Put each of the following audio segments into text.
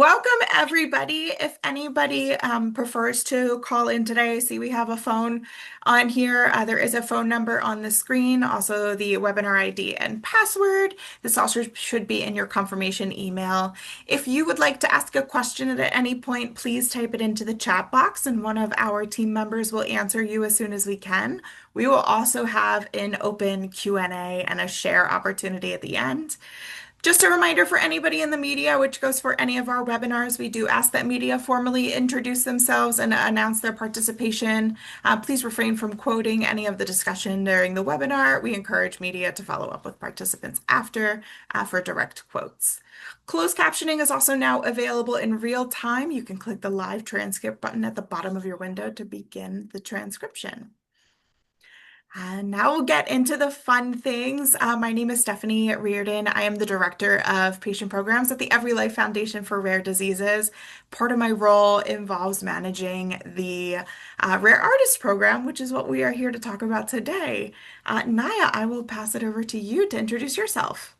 Welcome, everybody. If anybody prefers to call in today, I see we have a phone on here. There is a phone number on the screen, also the webinar ID and password. This also should be in your confirmation email. If you would like to ask a question at any point, please type it into the chat box and one of our team members will answer you as soon as we can. We will also have an open Q&A and a share opportunity at the end. Just a reminder for anybody in the media, which goes for any of our webinars, we do ask that media formally introduce themselves and announce their participation. Please refrain from quoting any of the discussion during the webinar. We encourage media to follow up with participants after for direct quotes. Closed captioning is also now available in real time. You can click the live transcript button at the bottom of your window to begin the transcription. And now we'll get into the fun things. My name is Stephanie Reardon. I am the Director of Patient Programs at the Every Life Foundation for Rare Diseases. Part of my role involves managing the Rare Artist Program, which is what we are here to talk about today. Naya, I will pass it over to you to introduce yourself.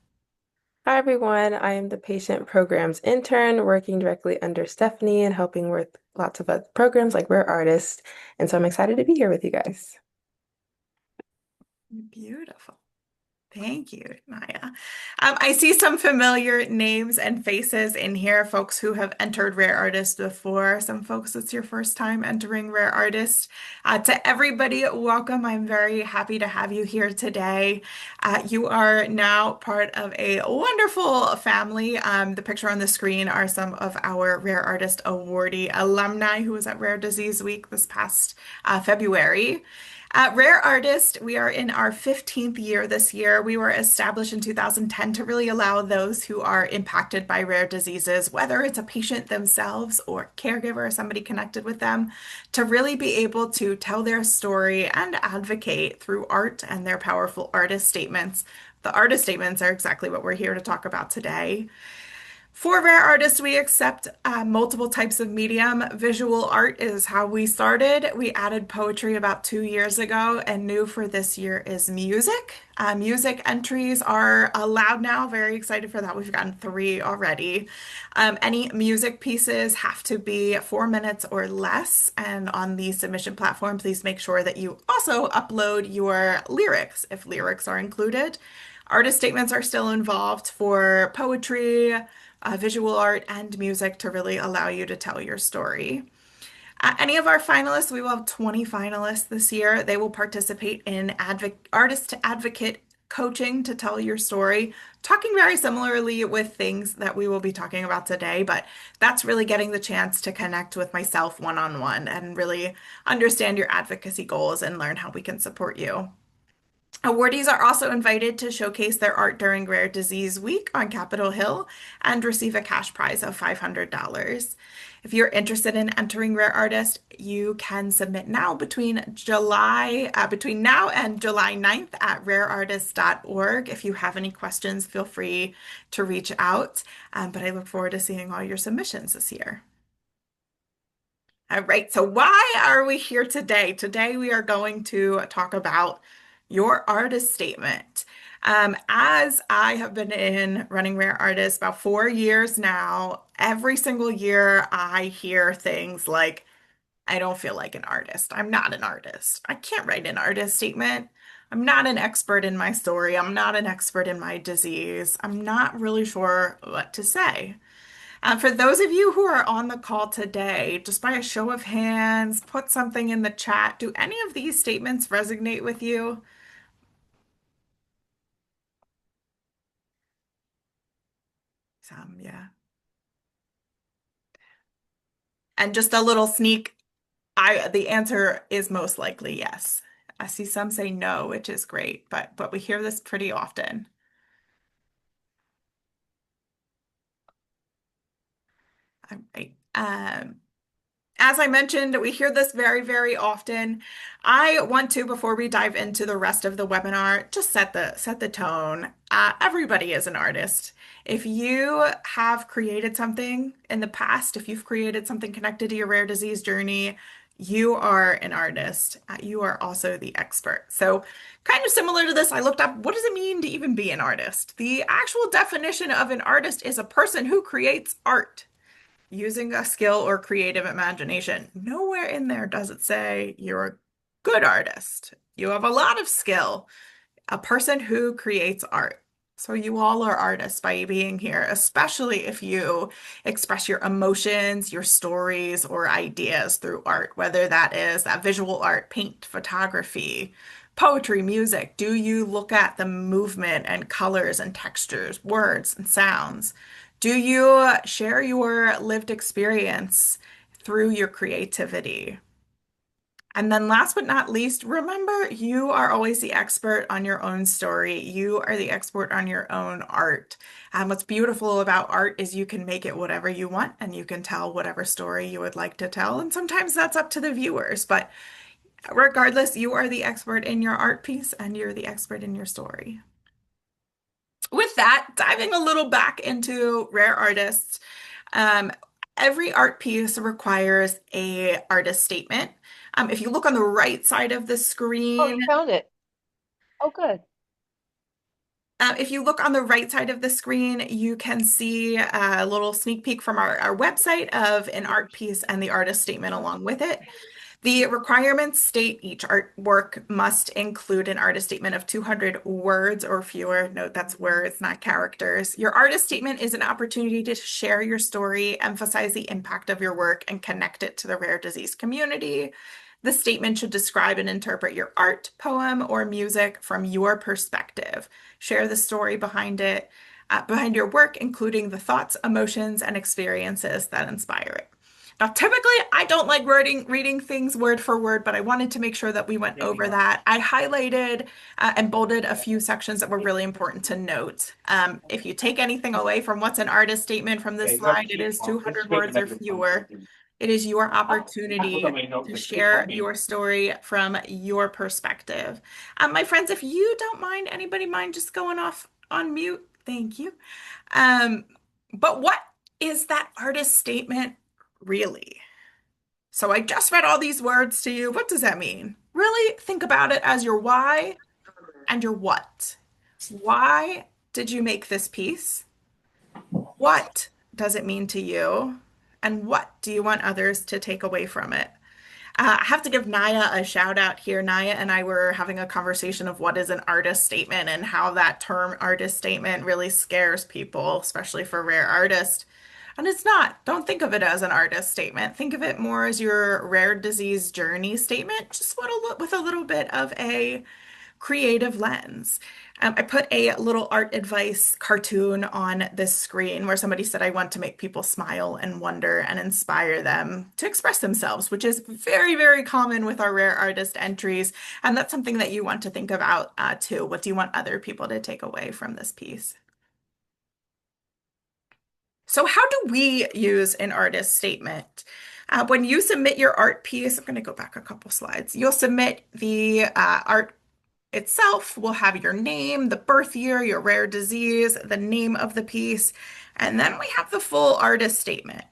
Hi everyone, I am the patient programs intern working directly under Stephanie and helping with lots of other programs like Rare Artist. And so I'm excited to be here with you guys. Beautiful. Thank you, Maya. I see some familiar names and faces in here, folks who have entered Rare Artist before. Some folks, it's your first time entering Rare Artist. To everybody, welcome. I'm very happy to have you here today. You are now part of a wonderful family. The picture on the screen are some of our Rare Artist awardee alumni who was at Rare Disease Week this past February. At Rare Artist, we are in our 15th year this year. We were established in 2010 to really allow those who are impacted by rare diseases, whether it's a patient themselves or caregiver or somebody connected with them, to really be able to tell their story and advocate through art and their powerful artist statements. The artist statements are exactly what we're here to talk about today. For Rare Artists, we accept multiple types of medium. Visual art is how we started. We added poetry about 2 years ago, and new for this year is music. Music entries are allowed now. Very excited for that. We've gotten 3 already. Any music pieces have to be 4 minutes or less. And on the submission platform, please make sure that you also upload your lyrics if lyrics are included. Artist statements are still involved for poetry, visual art, and music to really allow you to tell your story. Any of our finalists, we will have 20 finalists this year. They will participate in artist to advocate coaching to tell your story, talking very similarly with things that we will be talking about today, but that's really getting the chance to connect with myself one-on-one and really understand your advocacy goals and learn how we can support you. Awardees are also invited to showcase their art during Rare Disease Week on Capitol Hill and receive a cash prize of $500. If you're interested in entering Rare Artist, you can submit now between now and July 9th at rareartist.org. If you have any questions, feel free to reach out. But I look forward to seeing all your submissions this year. All right, so why are we here today? Today we are going to talk about your artist statement. As I have been in running Rare Artists about 4 years now, every single year I hear things like, I don't feel like an artist. I'm not an artist. I can't write an artist statement. I'm not an expert in my story. I'm not an expert in my disease. I'm not really sure what to say. For those of you who are on the call today, just by a show of hands, put something in the chat. Do any of these statements resonate with you? Some, yeah. And just a little sneak, the answer is most likely yes. I see some say no, which is great, but we hear this pretty often. All right. As I mentioned, we hear this very, very often. I want to, before we dive into the rest of the webinar, just set the tone. Everybody is an artist. If you have created something in the past, if you've created something connected to your rare disease journey, you are an artist. You are also the expert. So, kind of similar to this, I looked up what does it mean to even be an artist? The actual definition of an artist is a person who creates art. using a skill or creative imagination. Nowhere in there does it say you're a good artist. You have a lot of skill, a person who creates art. So you all are artists by being here, especially if you express your emotions, your stories, or ideas through art, whether that is that visual art, paint, photography, poetry, music. Do you look at the movement and colors and textures, words and sounds? Do you share your lived experience through your creativity? And then last but not least, remember you are always the expert on your own story. You are the expert on your own art. And what's beautiful about art is you can make it whatever you want and you can tell whatever story you would like to tell. And sometimes that's up to the viewers. But regardless, you are the expert in your art piece and you're the expert in your story. With that, diving a little back into rare artists, um, every art piece requires a artist statement. If you look on the right side of the Oh, screen, you found it. Oh, good. if you look on the right side of the screen, you can see a little sneak peek from our website of an art piece and the artist statement along with it. The requirements state each artwork must include an artist statement of 200 words or fewer. Note that's words, not characters. Your artist statement is an opportunity to share your story, emphasize the impact of your work, and connect it to the rare disease community. The statement should describe and interpret your art, poem, or music from your perspective. Share the story behind it, behind your work, including the thoughts, emotions, and experiences that inspire it. Now, typically, I don't like reading things word for word, but I wanted to make sure that we went over that. I highlighted and bolded a few sections that were really important to note. If you take anything away from what's an artist statement from this slide, it is 200 words or fewer. It is your opportunity to share your story from your perspective. My friends, if you don't mind, anybody mind just going off on mute? Thank you. Um, but what is that artist statement really? So I just read all these words to you. What does that mean? Really think about it as your why and your what. Why did you make this piece? What does it mean to you? And what do you want others to take away from it? I have to give Naya a shout out here. Naya and I were having a conversation of what is an artist statement and how that term artist statement really scares people, especially for rare artists. And it's not. Don't think of it as an artist statement. Think of it more as your rare disease journey statement, just with a little bit of a creative lens. I put a little art advice cartoon on this screen where somebody said, I want to make people smile and wonder and inspire them to express themselves, which is very, very common with our rare artist entries. And that's something that you want to think about too. What do you want other people to take away from this piece? So how do we use an artist statement? When you submit your art piece, I'm going to go back a couple slides. You'll submit the art itself. Will have your name, the birth year, your rare disease, the name of the piece, and then we have the full artist statement.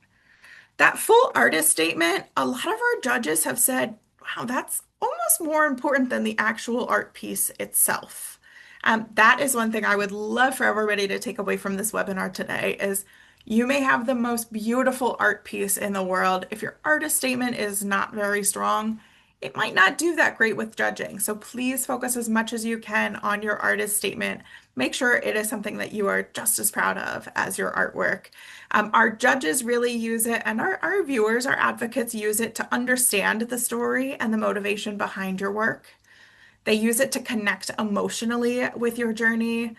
That full artist statement, a lot of our judges have said, wow, that's almost more important than the actual art piece itself. That is one thing I would love for everybody to take away from this webinar today is you may have the most beautiful art piece in the world. If your artist statement is not very strong, it might not do that great with judging. So please focus as much as you can on your artist statement. Make sure it is something that you are just as proud of as your artwork. Our judges really use it, and our viewers, our advocates use it to understand the story and the motivation behind your work. They use it to connect emotionally with your journey.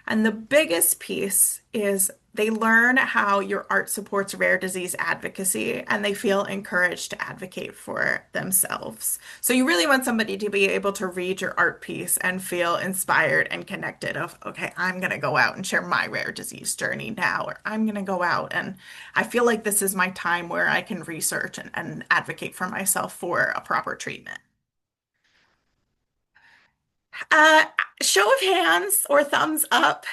And the biggest piece is they learn how your art supports rare disease advocacy and they feel encouraged to advocate for themselves. So you really want somebody to be able to read your art piece and feel inspired and connected of, okay, I'm going to go out and share my rare disease journey now, or I'm going to go out and I feel like this is my time where I can research and advocate for myself for a proper treatment. Uh, Show of hands or thumbs up,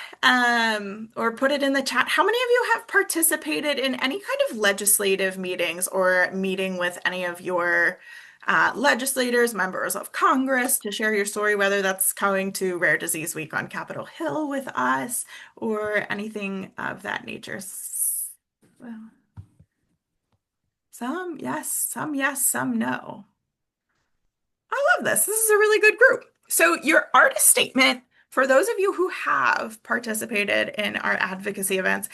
or put it in the chat. How many of you have participated in any kind of legislative meetings or meeting with any of your legislators, members of Congress to share your story, whether that's going to Rare Disease Week on Capitol Hill with us or anything of that nature? Well, Some yes, some no. I love this. This is a really good group. So, your artist statement, for those of you who have participated in our advocacy events,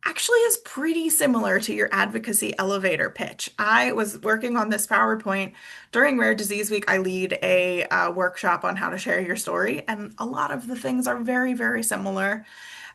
actually is pretty similar to your advocacy elevator pitch. I was working on this PowerPoint during Rare Disease Week. I lead a workshop on how to share your story, and a lot of the things are very, very similar.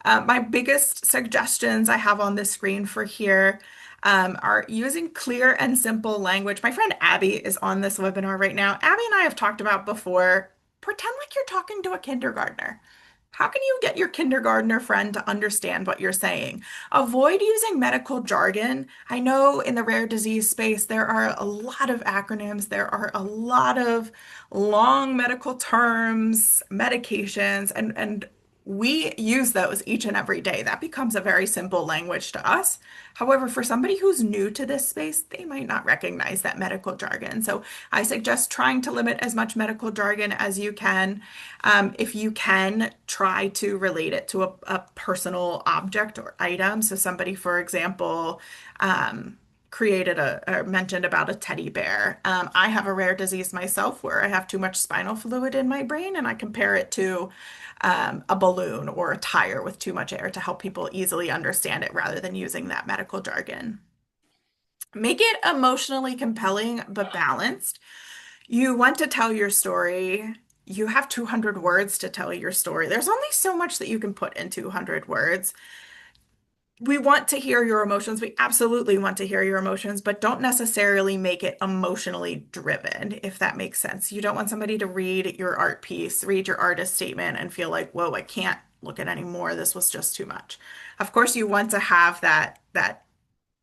My biggest suggestions I have on the screen for here are using clear and simple language. My friend Abby is on this webinar right now. Abby and I have talked about before, pretend like you're talking to a kindergartner. How can you get your kindergartner friend to understand what you're saying? Avoid using medical jargon. I know in the rare disease space, there are a lot of acronyms, there are a lot of long medical terms, medications, and we use those each and every day. That becomes a very simple language to us. However, for somebody who's new to this space, they might not recognize that medical jargon. So I suggest trying to limit as much medical jargon as you can. If you can, try to relate it to a personal object or item. So somebody, for example, created or mentioned about a teddy bear. I have a rare disease myself where I have too much spinal fluid in my brain, and I compare it to a balloon or a tire with too much air to help people easily understand it rather than using that medical jargon. Make it emotionally compelling but balanced. You want to tell your story. You have 200 words to tell your story. There's only so much that you can put in 200 words. We want to hear your emotions. We absolutely want to hear your emotions, but don't necessarily make it emotionally driven, if that makes sense. You don't want somebody to read your art piece, read your artist statement, and feel like, whoa, I can't look at any more. This was just too much. Of course, you want to have that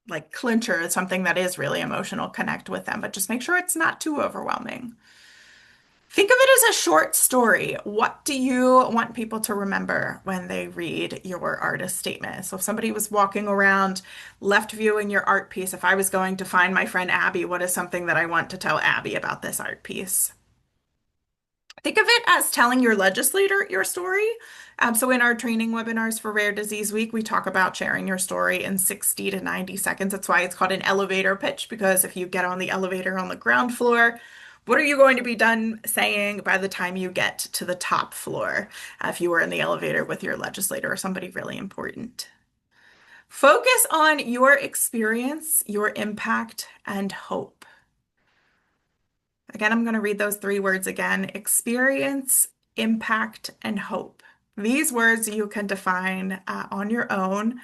like clincher, something that is really emotional, connect with them, but just make sure it's not too overwhelming. Think of it as a short story. What do you want people to remember when they read your artist statement? So if somebody was walking around left viewing your art piece, if I was going to find my friend Abby, what is something that I want to tell Abby about this art piece? Think of it as telling your legislator your story. So in our training webinars for Rare Disease Week, we talk about sharing your story in 60 to 90 seconds. That's why it's called an elevator pitch, because if you get on the elevator on the ground floor, what are you going to be done saying by the time you get to the top floor, if you were in the elevator with your legislator or somebody really important? Focus on your experience, your impact, and hope. Again, I'm going to read those three words again: experience, impact, and hope. These words you can define on your own,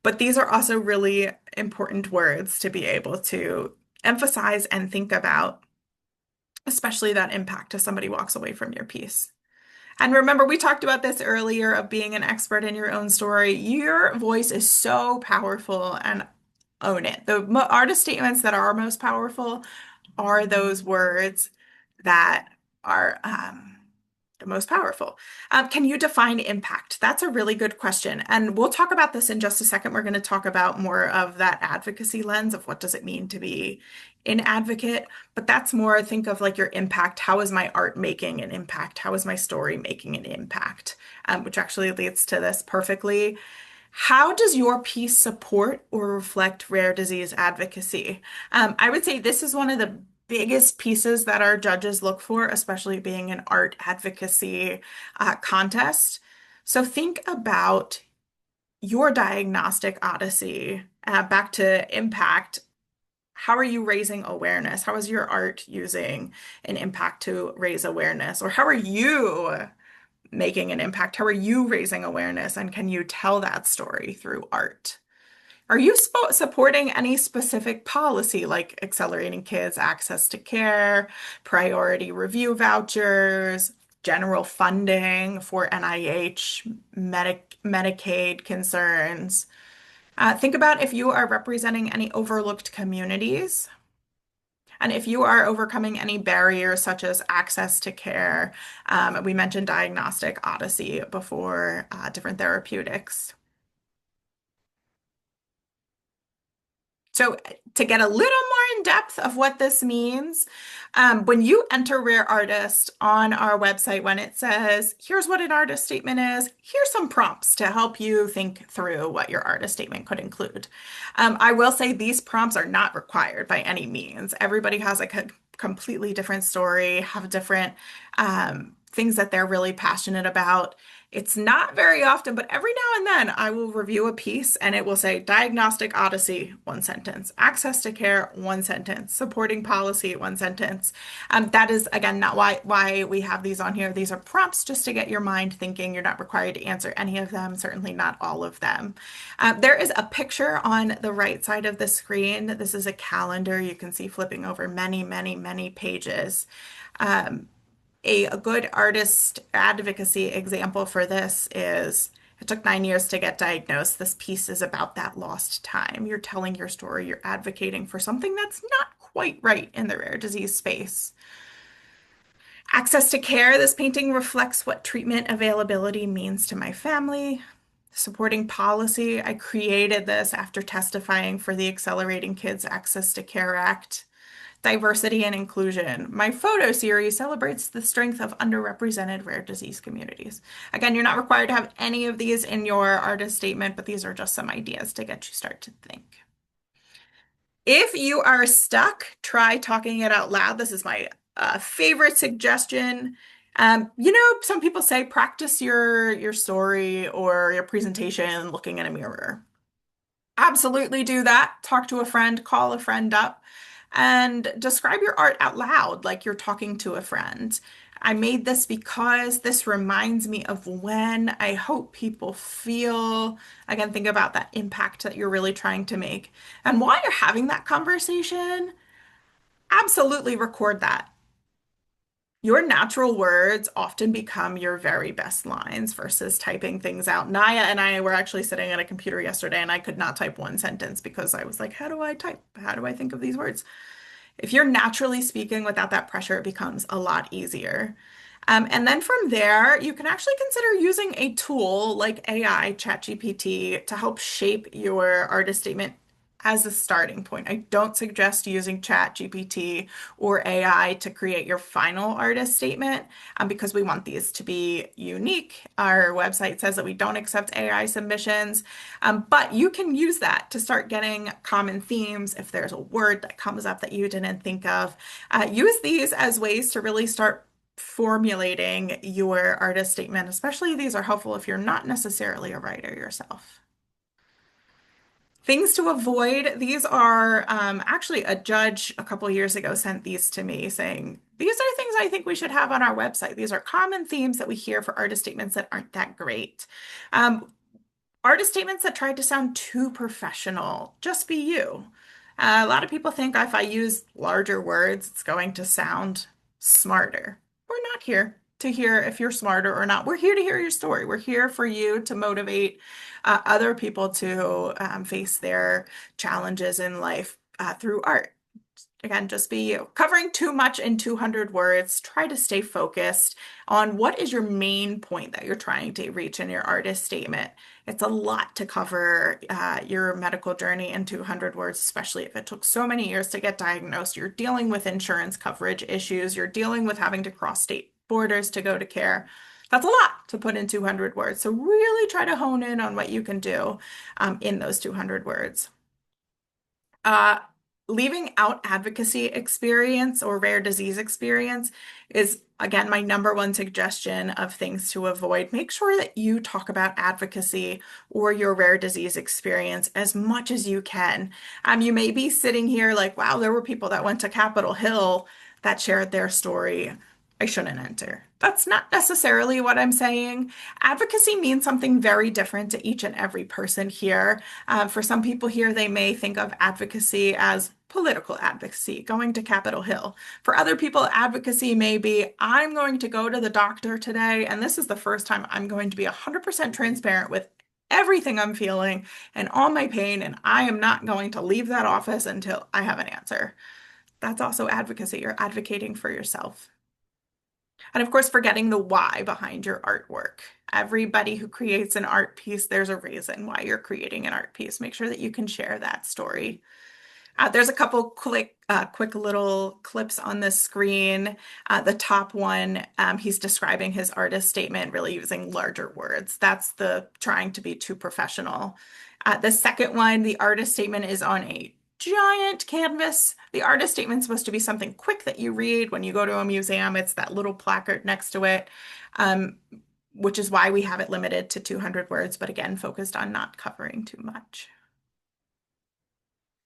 but these are also really important words to be able to emphasize and think about, especially that impact as somebody walks away from your piece. And remember, we talked about this earlier of being an expert in your own story. Your voice is so powerful, and own it. The artist statements that are most powerful are those words that are the most powerful. Can you define impact? That's a really good question. And we'll talk about this in just a second. We're going to talk about more of that advocacy lens of what does it mean to be an advocate. But that's more, think of like your impact. How is my art making an impact? How is my story making an impact? Which actually leads to this perfectly. How does your piece support or reflect rare disease advocacy? I would say this is one of the biggest pieces that our judges look for, especially being an art advocacy contest. So think about your diagnostic odyssey, back to impact. How are you raising awareness? How is your art using an impact to raise awareness? Or how are you making an impact? How are you raising awareness? And can you tell that story through art? Are you supporting any specific policy like accelerating kids' access to care, priority review vouchers, general funding for NIH, Medicaid concerns? Think about if you are representing any overlooked communities. And if you are overcoming any barriers such as access to care, we mentioned diagnostic odyssey before, different therapeutics. So to get a little more in in depth of what this means. When you enter Rare Artist on our website, when it says, here's what an artist statement is, here's some prompts to help you think through what your artist statement could include. I will say these prompts are not required by any means. Everybody has a completely different story, have different things that they're really passionate about. It's not very often, but every now and then I will review a piece and it will say Diagnostic Odyssey, one sentence, Access to Care, one sentence, Supporting Policy, one sentence. That is, again, not why we have these on here. These are prompts just to get your mind thinking. You're not required to answer any of them, certainly not all of them. There is a picture on the right side of the screen. This is a calendar you can see flipping over many, many, many pages. A good artist advocacy example for this is it took 9 years to get diagnosed. This piece is about that lost time. You're telling your story, you're advocating for something that's not quite right in the rare disease space. Access to care. This painting reflects what treatment availability means to my family. Supporting policy. I created this after testifying for the Accelerating Kids Access to Care Act. Diversity and inclusion. My photo series celebrates the strength of underrepresented rare disease communities. Again, you're not required to have any of these in your artist statement, but these are just some ideas to get you start to think. If you are stuck, try talking it out loud. This is my favorite suggestion. Some people say practice your story or your presentation looking in a mirror. Absolutely do that. Talk to a friend, call a friend up, and describe your art out loud like you're talking to a friend. I made this because this reminds me of when I hope people feel, again, think about that impact that you're really trying to make. And while you're having that conversation, absolutely record that. Your natural words often become your very best lines versus typing things out. Naya and I were actually sitting at a computer yesterday and I could not type one sentence because I was like, how do I type? How do I think of these words? If you're naturally speaking without that pressure, it becomes a lot easier. And then from there, you can actually consider using a tool like AI, ChatGPT, to help shape your artist statement as a starting point. I don't suggest using ChatGPT or AI to create your final artist statement because we want these to be unique. Our website says that we don't accept AI submissions, but you can use that to start getting common themes. If there's a word that comes up that you didn't think of, use these as ways to really start formulating your artist statement. Especially these are helpful if you're not necessarily a writer yourself. Things to avoid. These are actually a judge a couple years ago sent these to me saying, these are things I think we should have on our website. These are common themes that we hear for artist statements that aren't that great. Artist statements that try to sound too professional. Just be you. A lot of people think if I use larger words, it's going to sound smarter. We're not here to hear if you're smarter or not. We're here to hear your story. We're here for you to motivate other people to face their challenges in life through art. Again, just be you. Covering too much in 200 words, try to stay focused on what is your main point that you're trying to reach in your artist statement. It's a lot to cover your medical journey in 200 words, especially if it took so many years to get diagnosed. You're dealing with insurance coverage issues. You're dealing with having to cross state borders to go to care. That's a lot to put in 200 words. So really try to hone in on what you can do in those 200 words. Leaving out advocacy experience or rare disease experience is, again, my number one suggestion of things to avoid. Make sure that you talk about advocacy or your rare disease experience as much as you can. You may be sitting here like, wow, there were people that went to Capitol Hill that shared their story. I shouldn't enter. That's not necessarily what I'm saying. Advocacy means something very different to each and every person here. For some people here, they may think of advocacy as political advocacy, going to Capitol Hill. For other people, advocacy may be, I'm going to go to the doctor today, and this is the first time I'm going to be 100% transparent with everything I'm feeling and all my pain, and I am not going to leave that office until I have an answer. That's also advocacy. You're advocating for yourself. And of course, forgetting the why behind your artwork. Everybody who creates an art piece, there's a reason why you're creating an art piece. Make sure that you can share that story. There's a couple quick little clips on the screen. The top one, he's describing his artist statement, really using larger words. That's the trying to be too professional. The second one, the artist statement is on a giant canvas. The artist statement's supposed to be something quick that you read when you go to a museum. It's that little placard next to it, um, which is why we have it limited to 200 words, but again, focused on not covering too much.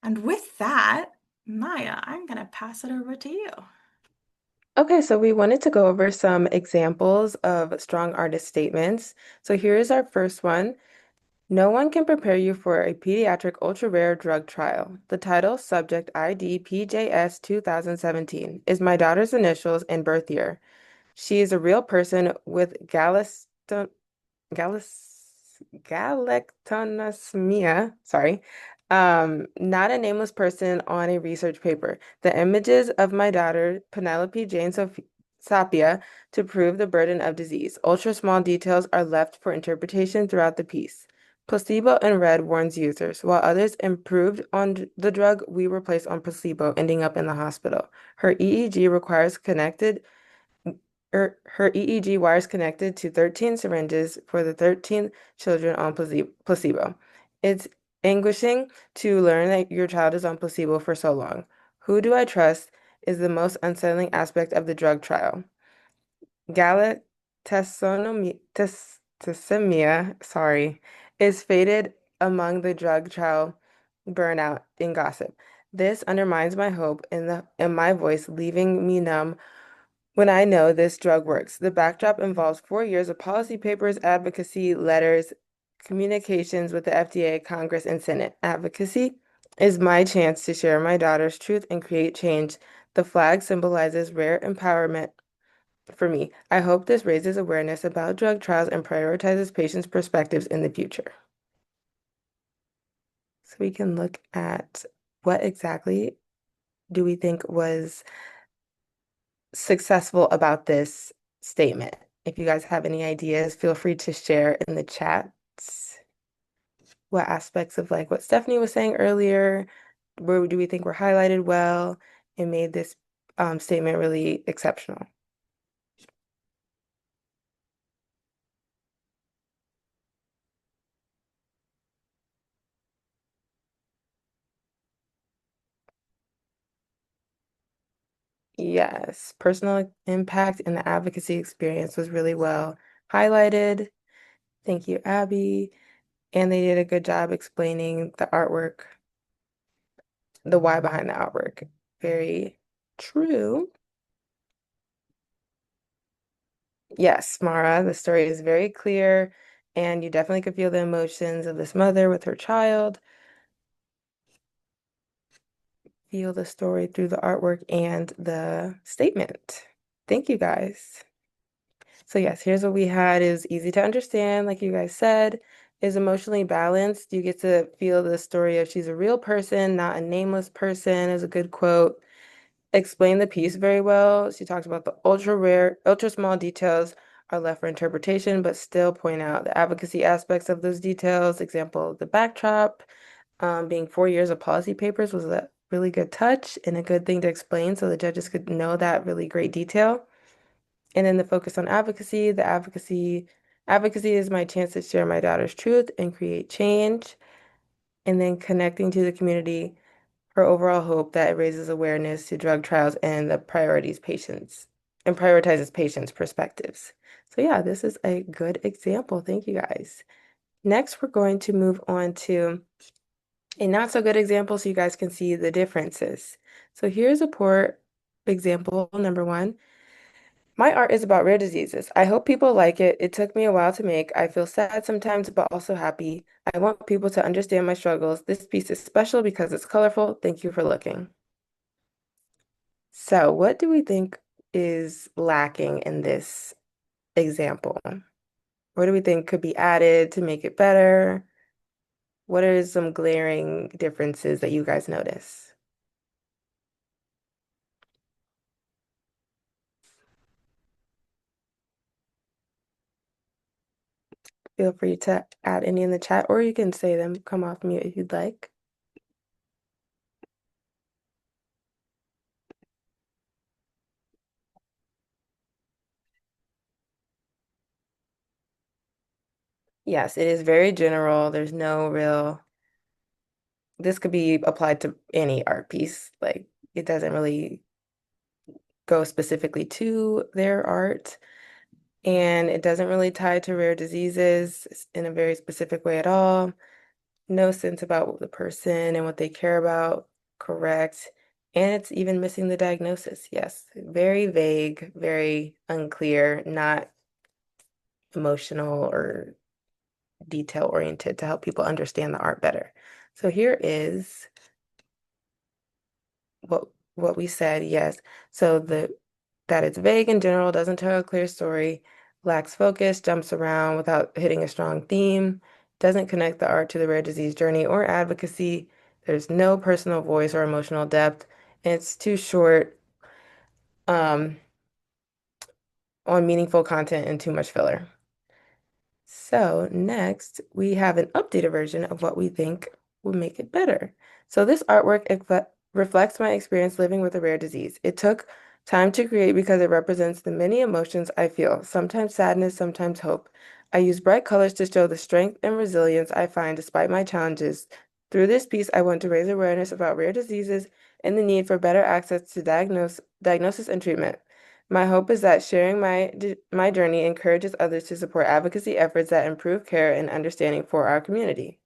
And with that, Maya, I'm going to pass it over to you. Okay, so we wanted to go over some examples of strong artist statements. So here's our first one. No one can prepare you for a pediatric ultra-rare drug trial. The title, subject ID PJS 2017, is my daughter's initials and birth year. She is a real person with galactonosmia, sorry, not a nameless person on a research paper. The images of my daughter, Penelope Jane Sapia, to prove the burden of disease. Ultra small details are left for interpretation throughout the piece. Placebo in red warns users. While others improved on the drug, we were placed on placebo, ending up in the hospital. Her EEG requires connected her EEG wires connected to 13 syringes for the 13 children on placebo. It's anguishing to learn that your child is on placebo for so long. Who do I trust is the most unsettling aspect of the drug trial. Galactosemia, sorry, is faded among the drug trial burnout in gossip. This undermines my hope in my voice, leaving me numb when I know this drug works. The backdrop involves 4 years of policy papers, advocacy letters, communications with the FDA, Congress, and Senate. Advocacy is my chance to share my daughter's truth and create change. The flag symbolizes rare empowerment for me. I hope this raises awareness about drug trials and prioritizes patients' perspectives in the future. So we can look at what exactly do we think was successful about this statement. If you guys have any ideas, feel free to share in the chats. What aspects of like what Stephanie was saying earlier, where do we think were highlighted well and made this statement really exceptional? Yes, personal impact and the advocacy experience was really well highlighted. Thank you, Abby. And they did a good job explaining the artwork, the why behind the artwork. Very true. Yes, Mara, the story is very clear, and you definitely could feel the emotions of this mother with her child, feel the story through the artwork and the statement. Thank you guys. So yes, here's what we had is easy to understand, like you guys said, is emotionally balanced. You get to feel the story of she's a real person, not a nameless person, is a good quote. Explained the piece very well. She talks about the ultra rare, ultra small details are left for interpretation, but still point out the advocacy aspects of those details. Example, the backdrop, being 4 years of policy papers was a really good touch and a good thing to explain so the judges could know that really great detail. And then the focus on advocacy, advocacy is my chance to share my daughter's truth and create change. And then connecting to the community, her overall hope that it raises awareness to drug trials and the priorities patients and prioritizes patients' perspectives. So yeah, this is a good example. Thank you guys. Next, we're going to move on to a not so good example so you guys can see the differences. So here's a poor example, number one. My art is about rare diseases. I hope people like it. It took me a while to make. I feel sad sometimes, but also happy. I want people to understand my struggles. This piece is special because it's colorful. Thank you for looking. So, what do we think is lacking in this example? What do we think could be added to make it better? What are some glaring differences that you guys notice? Feel free to add any in the chat, or you can say them, come off mute if you'd like. Yes, it is very general. There's no real, this could be applied to any art piece. Like it doesn't really go specifically to their art. And it doesn't really tie to rare diseases in a very specific way at all. No sense about the person and what they care about. Correct. And it's even missing the diagnosis. Yes. Very vague, very unclear, not emotional or detail oriented to help people understand the art better. So here is what what we said, yes. So the that it's vague in general, doesn't tell a clear story, lacks focus, jumps around without hitting a strong theme, doesn't connect the art to the rare disease journey or advocacy. There's no personal voice or emotional depth, and it's too short um, on meaningful content and too much filler. So next, we have an updated version of what we think would make it better. So this artwork reflects my experience living with a rare disease. It took time to create because it represents the many emotions I feel, sometimes sadness, sometimes hope. I use bright colors to show the strength and resilience I find despite my challenges. Through this piece, I want to raise awareness about rare diseases and the need for better access to diagnosis and treatment. My hope is that sharing my journey encourages others to support advocacy efforts that improve care and understanding for our community.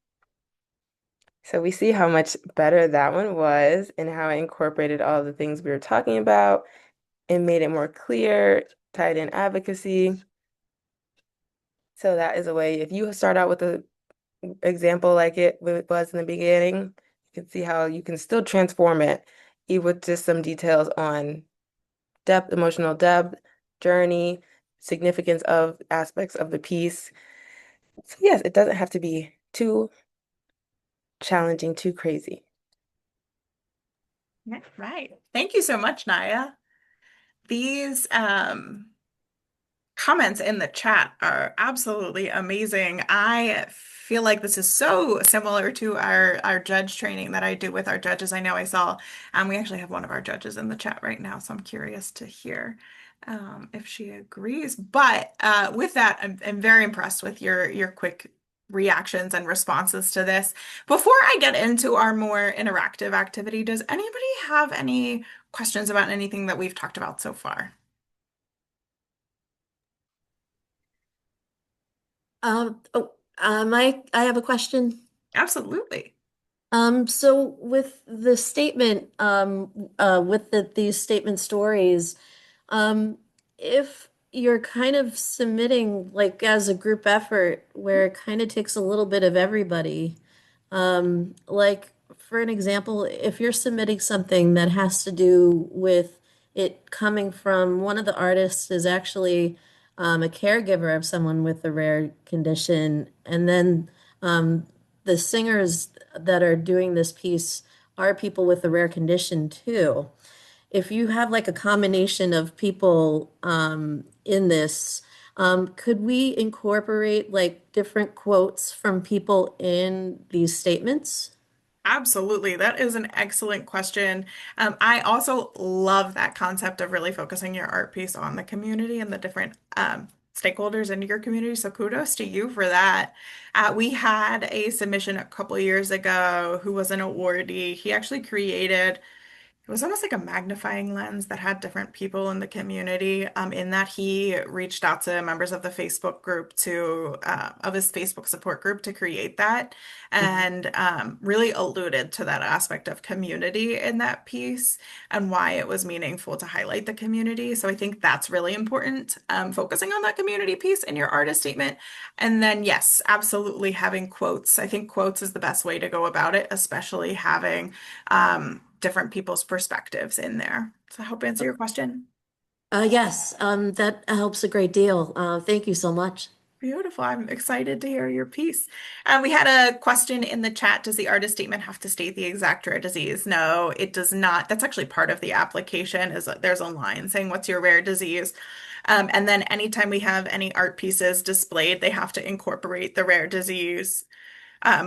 So we see how much better that one was and how it incorporated all the things we were talking about and made it more clear, tied in advocacy. So that is a way, if you start out with an example like it was in the beginning, you can see how you can still transform it, even with just some details on depth, emotional depth, journey, significance of aspects of the piece. So yes, it doesn't have to be too challenging, too crazy. Yeah, right. Thank you so much, Naya. These comments in the chat are absolutely amazing. I feel like this is so similar to our judge training that I do with our judges. I know I saw, we actually have one of our judges in the chat right now, so I'm curious to hear if she agrees. But with that, I'm very impressed with your quick reactions and responses to this. Before I get into our more interactive activity, does anybody have any questions about anything that we've talked about so far? I have a question. Absolutely. So with the statement, with these statement stories, um, if you're kind of submitting like as a group effort where it kind of takes a little bit of everybody, like for an example, if you're submitting something that has to do with it coming from one of the artists is actually a caregiver of someone with a rare condition, and then the singers that are doing this piece are people with a rare condition too. If you have like a combination of people in this, could we incorporate like different quotes from people in these statements? Absolutely. That is an excellent question. I also love that concept of really focusing your art piece on the community and the different stakeholders in your community. So kudos to you for that. We had a submission a couple years ago who was an awardee. He actually created it was almost like a magnifying lens that had different people in the community. In that he reached out to members of the Facebook group of his Facebook support group to create that, Mhm. and really alluded to that aspect of community in that piece and why it was meaningful to highlight the community. So I think that's really important, focusing on that community piece in your artist statement. And then, yes, absolutely having quotes. I think quotes is the best way to go about it, especially having different people's perspectives in there. So I hope I answer your question. Yes, that helps a great deal. Thank you so much. Beautiful. I'm excited to hear your piece. We had a question in the chat. Does the artist statement have to state the exact rare disease? No, it does not. That's actually part of the application is that there's a line saying what's your rare disease. And then anytime we have any art pieces displayed, they have to incorporate the rare disease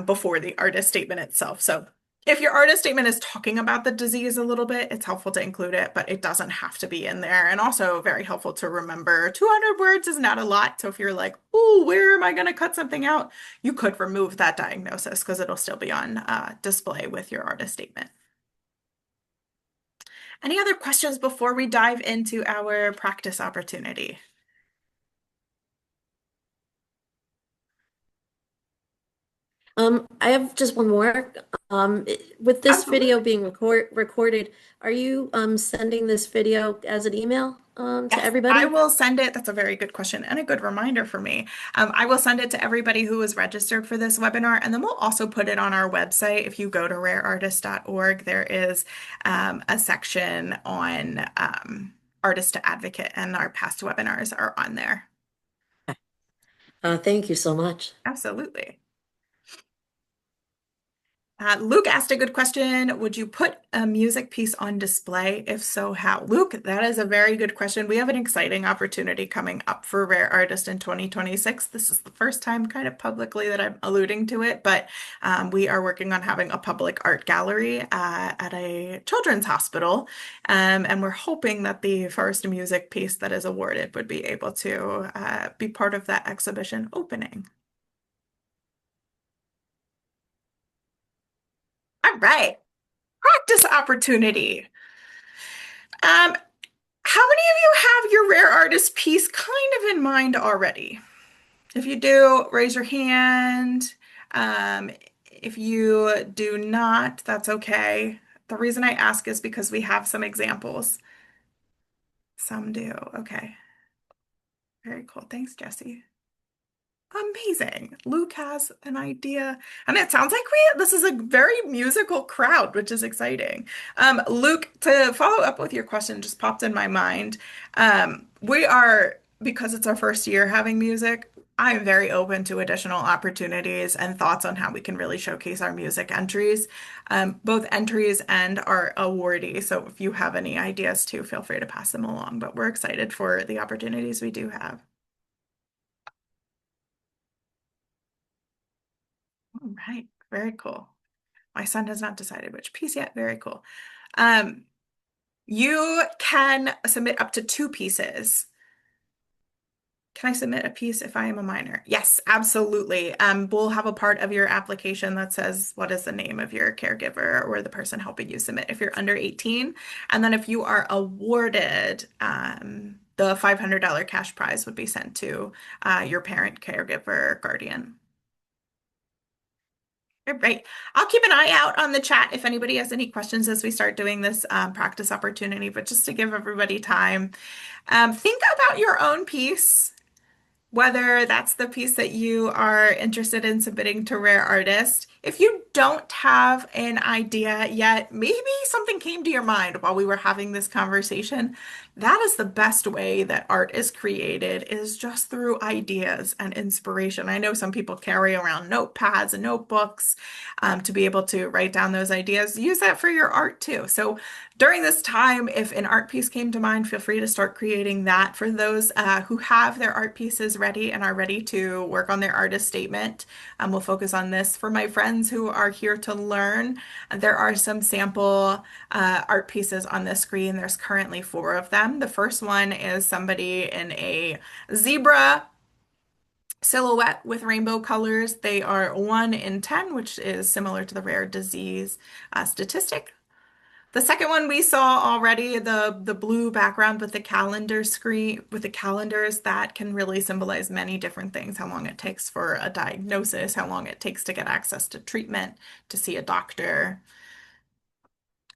before the artist statement itself. So If your artist statement is talking about the disease a little bit, it's helpful to include it, but it doesn't have to be in there. And also very helpful to remember 200 words is not a lot. So if you're like, oh, where am I going to cut something out? You could remove that diagnosis because it'll still be on display with your artist statement. Any other questions before we dive into our practice opportunity? I have just one more. With this video Absolutely. being recorded, are you sending this video as an email to Yes, I everybody? will send it. That's a very good question and a good reminder for me. I will send it to everybody who is registered for this webinar, and then we'll also put it on our website. If you go to rareartist.org, there is a section on Artist to Advocate, and our past webinars are on there. Thank you so much. Absolutely. Luke asked a good question. Would you put a music piece on display? If so, how? Luke, that is a very good question. We have an exciting opportunity coming up for Rare Artist in 2026. This is the first time kind of publicly that I'm alluding to it, but we are working on having a public art gallery at a children's hospital. And we're hoping that the first music piece that is awarded would be able to be part of that exhibition opening. All right. Practice opportunity. How many of you have your rare artist piece kind of in mind already? If you do, raise your hand. If you do not, that's okay. The reason I ask is because we have some examples. Some do. Okay. Very cool. Thanks, Jesse. Amazing. Luke has an idea. And it sounds like this is a very musical crowd, which is exciting. Luke, to follow up with your question, just popped in my mind. We are, because it's our first year having music, I'm very open to additional opportunities and thoughts on how we can really showcase our music entries, both entries and our awardees. So if you have any ideas too, feel free to pass them along. But we're excited for the opportunities we do have. All right, very cool. My son has not decided which piece yet. Very cool. You can submit up to 2 pieces. Can I submit a piece if I am a minor? Yes, absolutely. We'll have a part of your application that says what is the name of your caregiver or the person helping you submit if you're under 18. And then if you are awarded, the $500 cash prize would be sent to your parent, caregiver, guardian. All right. I'll keep an eye out on the chat if anybody has any questions as we start doing this practice opportunity, but just to give everybody time, think about your own piece, whether that's the piece that you are interested in submitting to Rare Artist. If you don't have an idea yet, maybe something came to your mind while we were having this conversation. That is the best way that art is created, is just through ideas and inspiration. I know some people carry around notepads and notebooks to be able to write down those ideas. Use that for your art too. So during this time, if an art piece came to mind, feel free to start creating that. For those who have their art pieces ready and are ready to work on their artist statement, we'll focus on this. For my friends who are here to learn, there are some sample art pieces on the screen. There's currently 4 of them. The first one is somebody in a zebra silhouette with rainbow colors. They are 1 in 10, which is similar to the rare disease statistic. The second one we saw already, the blue background with the calendar screen, with the calendars, that can really symbolize many different things. How long it takes for a diagnosis, how long it takes to get access to treatment, to see a doctor.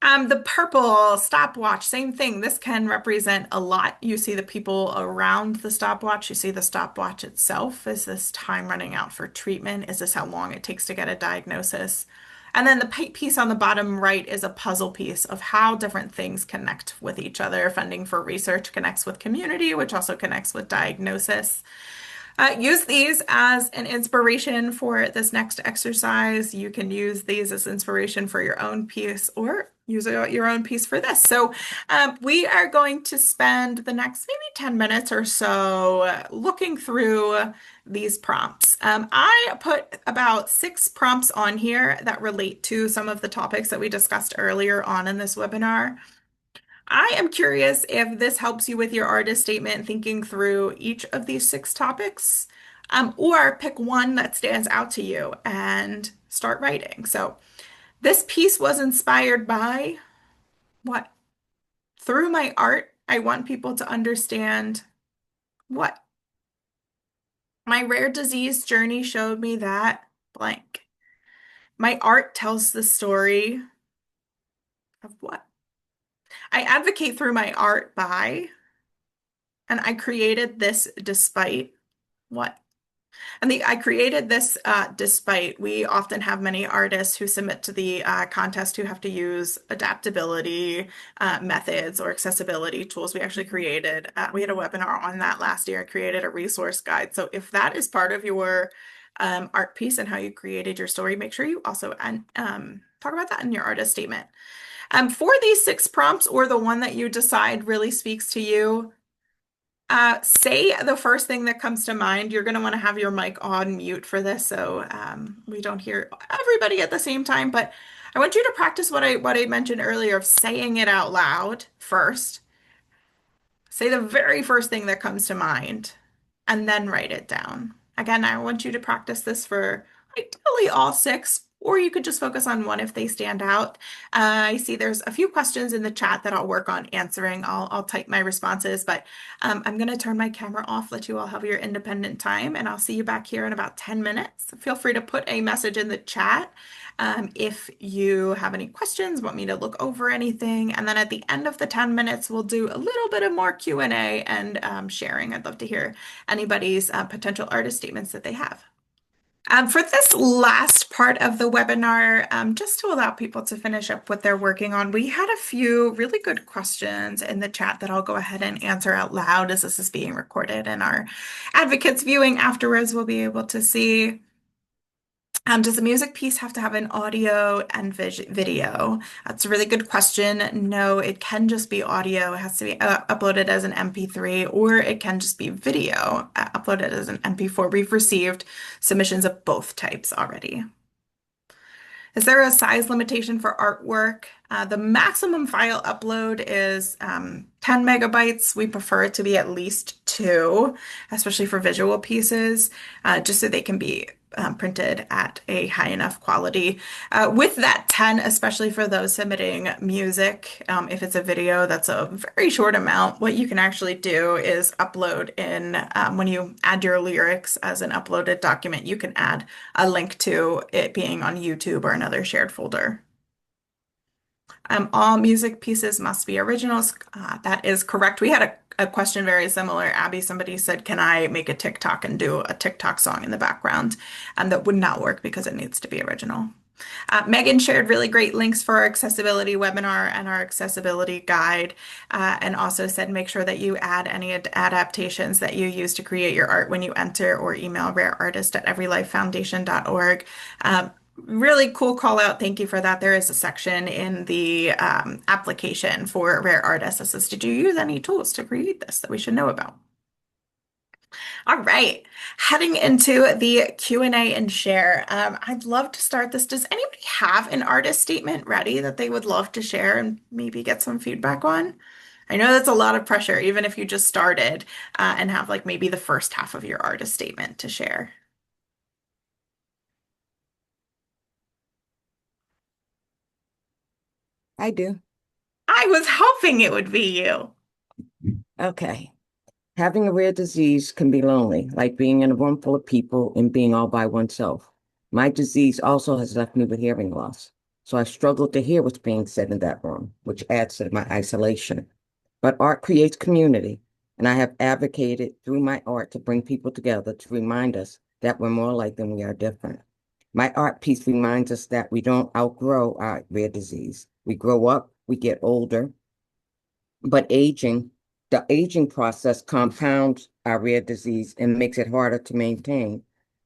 The purple stopwatch, same thing. This can represent a lot. You see the people around the stopwatch. You see the stopwatch itself. Is this time running out for treatment? Is this how long it takes to get a diagnosis? And then the piece on the bottom right is a puzzle piece of how different things connect with each other. Funding for research connects with community, which also connects with diagnosis. Use these as an inspiration for this next exercise. You can use these as inspiration for your own piece, or use your own piece for this. So we are going to spend the next maybe 10 minutes or so looking through these prompts. I put about 6 prompts on here that relate to some of the topics that we discussed earlier on in this webinar. I am curious if this helps you with your artist statement, thinking through each of these 6 topics, or pick one that stands out to you and start writing. So this piece was inspired by what? Through my art, I want people to understand what? My rare disease journey showed me that blank. My art tells the story of what? I advocate through my art by, and I created this despite what? I created this despite we often have many artists who submit to the contest who have to use adaptability methods or accessibility tools. We actually created, we had a webinar on that last year and created a resource guide. So if that is part of your art piece and how you created your story, make sure you also talk about that in your artist statement. For these 6 prompts, or the one that you decide really speaks to you, say the first thing that comes to mind. You're going to want to have your mic on mute for this so we don't hear everybody at the same time. But I want you to practice what I mentioned earlier of saying it out loud first. Say the very first thing that comes to mind and then write it down. Again, I want you to practice this for ideally all 6, or you could just focus on one if they stand out. I see there's a few questions in the chat that I'll work on answering. I'll type my responses, but I'm going to turn my camera off, let you all have your independent time, and I'll see you back here in about 10 minutes. Feel free to put a message in the chat if you have any questions, want me to look over anything. And then at the end of the 10 minutes, we'll do a little bit of more Q&A and sharing. I'd love to hear anybody's potential artist statements that they have. For this last part of the webinar, just to allow people to finish up what they're working on, we had a few really good questions in the chat that I'll go ahead and answer out loud as this is being recorded, and our advocates viewing afterwards will be able to see. Does the music piece have to have an audio and video? That's a really good question. No, it can just be audio. It has to be uploaded as an MP3, or it can just be video uploaded as an MP4. We've received submissions of both types already. Is there a size limitation for artwork? The maximum file upload is 10 megabytes. We prefer it to be at least 2, especially for visual pieces, just so they can be printed at a high enough quality. With that 10, especially for those submitting music, if it's a video, that's a very short amount. What you can actually do is upload in, when you add your lyrics as an uploaded document, you can add a link to it being on YouTube or another shared folder. All music pieces must be originals. That is correct. We had a question very similar. Abby, somebody said, can I make a TikTok and do a TikTok song in the background? That would not work because it needs to be original. Megan shared really great links for our accessibility webinar and our accessibility guide, and also said make sure that you add any adaptations that you use to create your art when you enter or email rareartist@everylifefoundation.org. Really cool call out. Thank you for that. There is a section in the application for Rare Artists that says, did you use any tools to create this that we should know about? All right, heading into the Q&A and share. I'd love to start this. Does anybody have an artist statement ready that they would love to share and maybe get some feedback on? I know that's a lot of pressure, even if you just started and have like maybe the first half of your artist statement to share. I do. I was hoping it would be you. Okay. Having a rare disease can be lonely, like being in a room full of people and being all by oneself. My disease also has left me with hearing loss, so I struggle to hear what's being said in that room, which adds to my isolation. But art creates community, and I have advocated through my art to bring people together to remind us that we're more alike than we are different. My art piece reminds us that we don't outgrow our rare disease. We grow up, we get older, but the aging process compounds our rare disease and makes it harder to maintain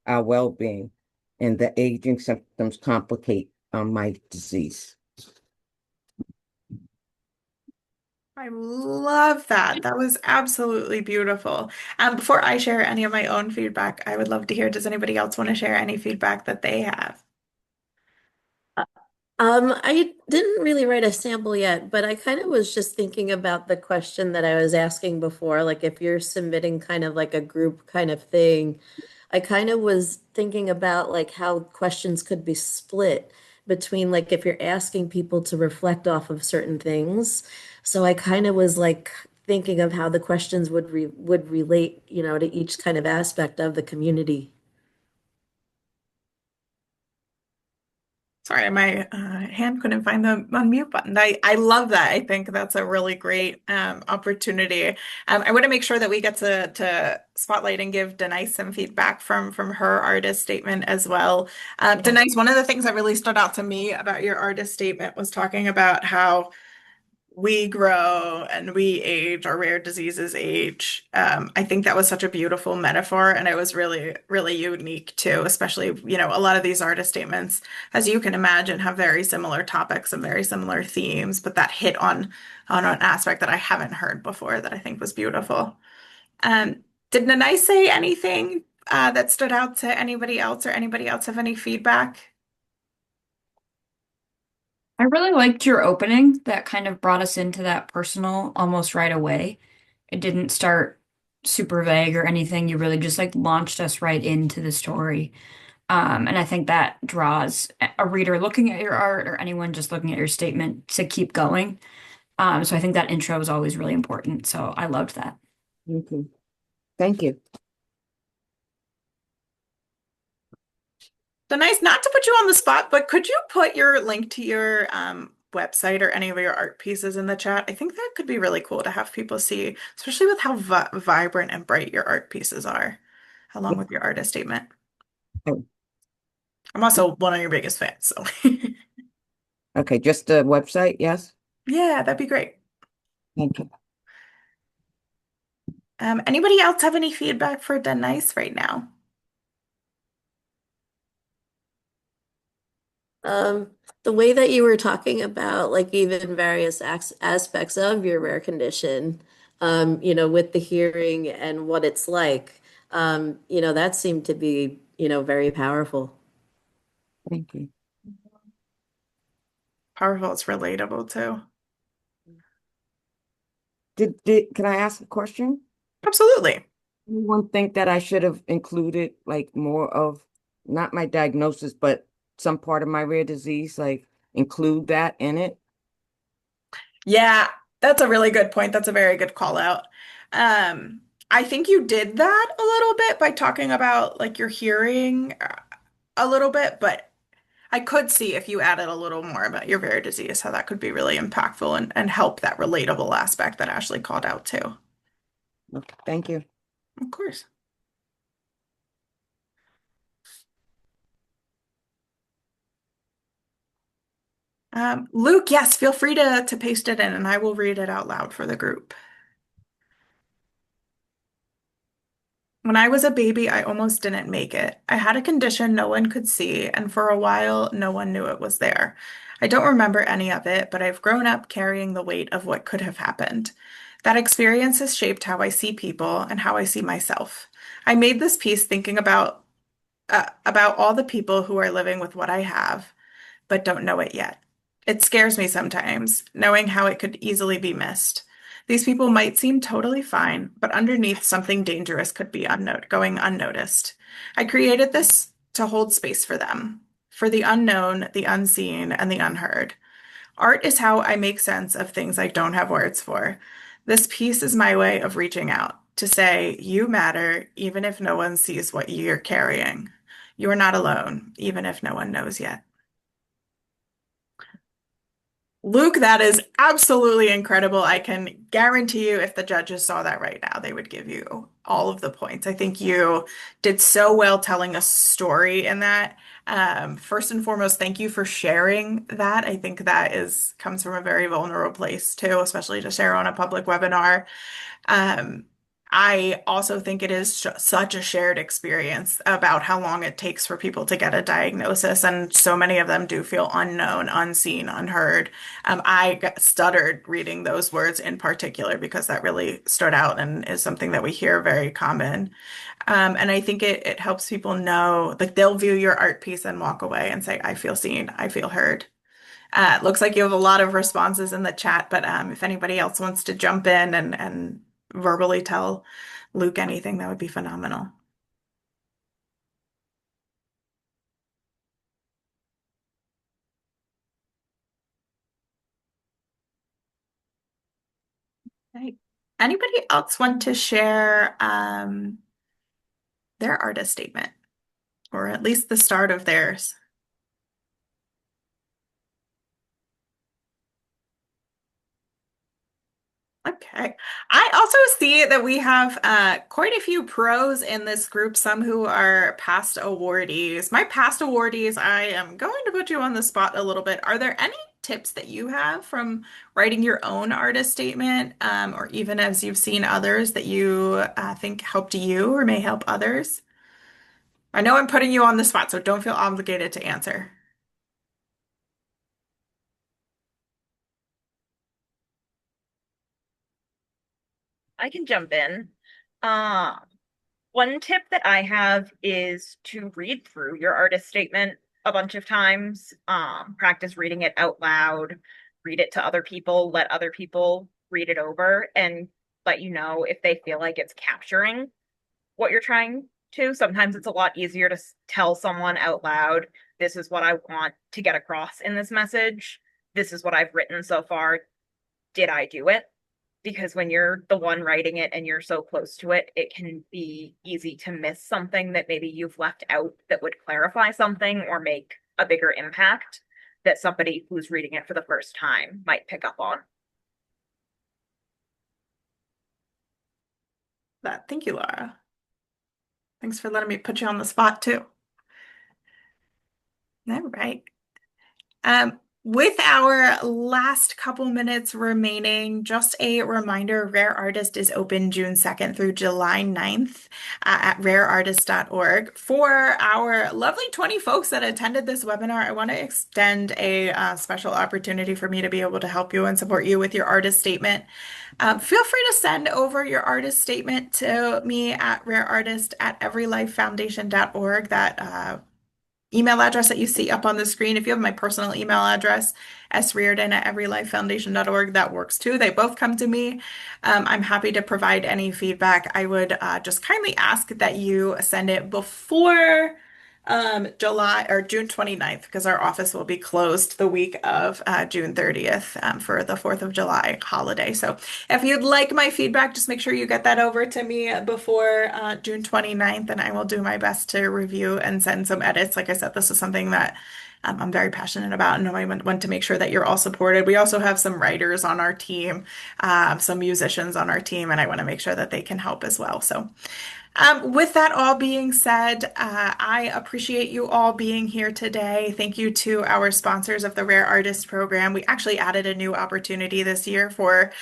our well-being. And the aging symptoms complicate my disease. I love that. That was absolutely beautiful. Before I share any of my own feedback, I would love to hear, does anybody else want to share any feedback that they have? I didn't really write a sample yet, but I kind of was just thinking about the question that I was asking before, like if you're submitting kind of like a group kind of thing, I kind of was thinking about like how questions could be split between like if you're asking people to reflect off of certain things. So I kind of was like thinking of how the questions would relate, to each kind of aspect of the community. Sorry, my hand couldn't find the unmute button. I love that. I think that's a really great opportunity. I want to make sure that we get to spotlight and give Denise some feedback from her artist statement as well. Denise, one of the things that really stood out to me about your artist statement was talking about how we grow and we age, or rare diseases age. I think that was such a beautiful metaphor, and it was really, really unique too, especially, a lot of these artist statements, as you can imagine, have very similar topics and very similar themes, but that hit on an aspect that I haven't heard before that I think was beautiful. Um, did Nanai say anything that stood out to anybody else, or anybody else have any feedback? I really liked your opening that kind of brought us into that personal almost right away. It didn't start super vague or anything. You really just like launched us right into the story. And I think that draws a reader looking at your art or anyone just looking at your statement to keep going. So I think that intro is always really important. So I loved that. Thank you. Thank you. So nice, not to put you on the spot, but could you put your link to your website or any of your art pieces in the chat? I think that could be really cool to have people see, especially with how vibrant and bright your art pieces are, along with your artist statement. Oh, I'm also one of your biggest fans, so okay, just the website, yes? yeah, that'd be great. Thank you. Anybody else have any feedback for Denise right now? Um, the way that you were talking about, like even various aspects of your rare condition, with the hearing and what it's like, that seemed to be, very powerful. Thank you. Powerful, it's relatable too. Can I ask a question? Absolutely. Anyone think that I should have included like more of, not my diagnosis, but some part of my rare disease, like include that in it? Yeah, that's a really good point. That's a very good call out. I think you did that a little bit by talking about like your hearing a little bit, but I could see if you added a little more about your rare disease, how that could be really impactful and help that relatable aspect that Ashley called out too. Okay, thank you. Of course. Luke, yes, feel free to paste it in and I will read it out loud for the group. When I was a baby, I almost didn't make it. I had a condition no one could see, and for a while, no one knew it was there. I don't remember any of it, but I've grown up carrying the weight of what could have happened. That experience has shaped how I see people and how I see myself. I made this piece thinking about all the people who are living with what I have, but don't know it yet. It scares me sometimes, knowing how it could easily be missed. These people might seem totally fine, but underneath something dangerous could be going unnoticed. I created this to hold space for them, for the unknown, the unseen, and the unheard. Art is how I make sense of things I don't have words for. This piece is my way of reaching out to say, you matter, even if no one sees what you're carrying. You are not alone, even if no one knows yet. Luke, that is absolutely incredible. I can guarantee you if the judges saw that right now, they would give you all of the points. I think you did so well telling a story in that. First and foremost, thank you for sharing that. I think that comes from a very vulnerable place too, especially to share on a public webinar. Um, I also think it is such a shared experience about how long it takes for people to get a diagnosis, and so many of them do feel unknown, unseen, unheard. Stuttered reading those words in particular because that really stood out and is something that we hear very common. And I think it helps people know, like they'll view your art piece and walk away and say, I feel seen, I feel heard. It looks like you have a lot of responses in the chat, but if anybody else wants to jump in and verbally tell Luke anything, that would be phenomenal. Right. Anybody else want to share their artist statement, or at least the start of theirs? Okay. I also see that we have quite a few pros in this group, some who are past awardees. My past awardees, I am going to put you on the spot a little bit. Are there any tips that you have from writing your own artist statement, or even as you've seen others that you think helped you or may help others? I know I'm putting you on the spot, so don't feel obligated to answer. I can jump in. Um, One tip that I have is to read through your artist statement a bunch of times. Practice reading it out loud, read it to other people, let other people read it over, and let you know if they feel like it's capturing what you're trying to. Sometimes it's a lot easier to tell someone out loud, this is what I want to get across in this message. This is what I've written so far. Did I do it? Because when you're the one writing it and you're so close to it, it can be easy to miss something that maybe you've left out that would clarify something or make a bigger impact that somebody who's reading it for the first time might pick up on. Thank you, Laura. Thanks for letting me put you on the spot too. All right. With our last couple minutes remaining, just a reminder, Rare Artist is open June 2nd through July 9th at rareartist.org. For our lovely 20 folks that attended this webinar, I want to extend a special opportunity for me to be able to help you and support you with your artist statement. Feel free to send over your artist statement to me at rareartist@everylifefoundation.org. That email address that you see up on the screen. If you have my personal email address, sreardon@everylifefoundation.org, that works too. They both come to me. I'm happy to provide any feedback. I would just kindly ask that you send it before July or June 29th, because our office will be closed the week of June 30th for the 4th of July holiday. So if you'd like my feedback, just make sure you get that over to me before June 29th, and I will do my best to review and send some edits. Like I said, this is something that I'm very passionate about, and I want to make sure that you're all supported. We also have some writers on our team, some musicians on our team, and I want to make sure that they can help as well. So with that all being said, I appreciate you all being here today. Thank you to our sponsors of the Rare Artist Program. We actually added a new opportunity this year for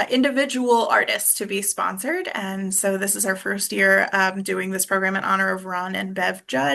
individual artists to be sponsored. And so this is our first year doing this program in honor of Ron and Bev Judd.